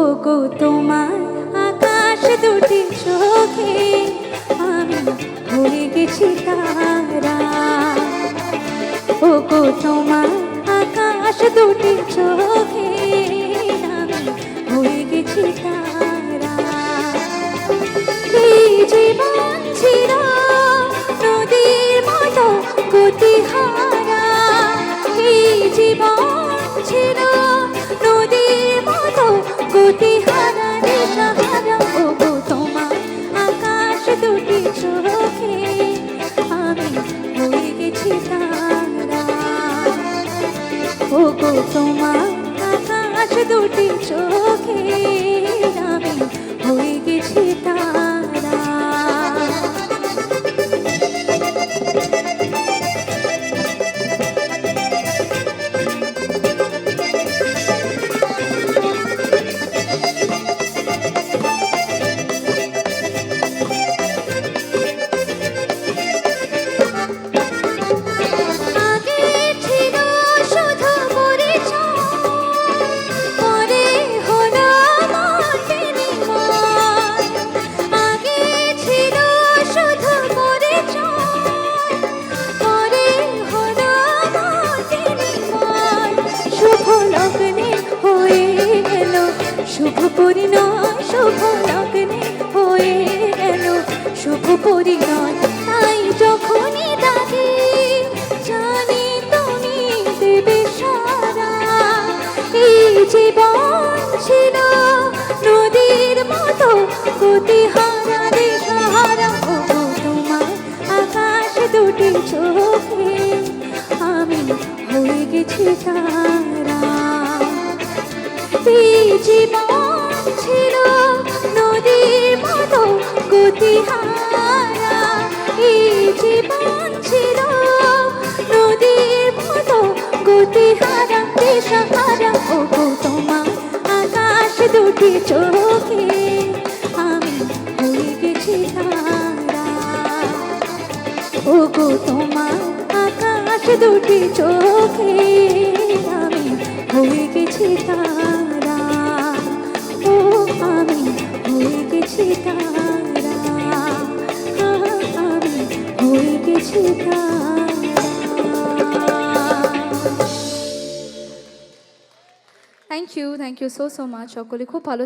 ওগো তোমার আকাশ দুটি চোখে আমি হয়ে গেছি তারা। ওগো তোমার আকাশ দুটি চোখে আমি হয়ে গেছি তারা। এই জীবন ছিল নদীর মতো গতিহারা, এই জীবন ছিল নদীর মতো গতিহারা দিশাহারা। ওগো তোমার আকাশ দুটি চোখে আমি হয়ে গেছি তারা। ওগো তোমার আকাশ দুটি চোখে আমি হয়ে গেছি তারা। শুভ পরিণয় শুভ লগ্নে হয়ে গেল শুভ পরিণয়। তাই যখনই ডাকি জানি তুমি দেবে সারা। এই জীবন ছিল নদীর মতো গতিহারা দিশাহারা। ওগো তোমার আকাশ দুটি চোখে আমি হয়ে গেছি তারা। এই জীবন ছিল নদীর মতো গতিহারা, এই জীবন ছিল নদীর মতো গতিহারা দিশাহারা। ওগো তোমার আকাশ দুটি চোখে আমি হয়ে গেছি তারা। ওগো তোমার আকাশ দুটি চোখে আমি হয়ে গেছি তারা। ও আমি হয়ে গেছি তারা, আমি হয়ে গেছি তারা। Thank you so much. সকলে খুব ভালো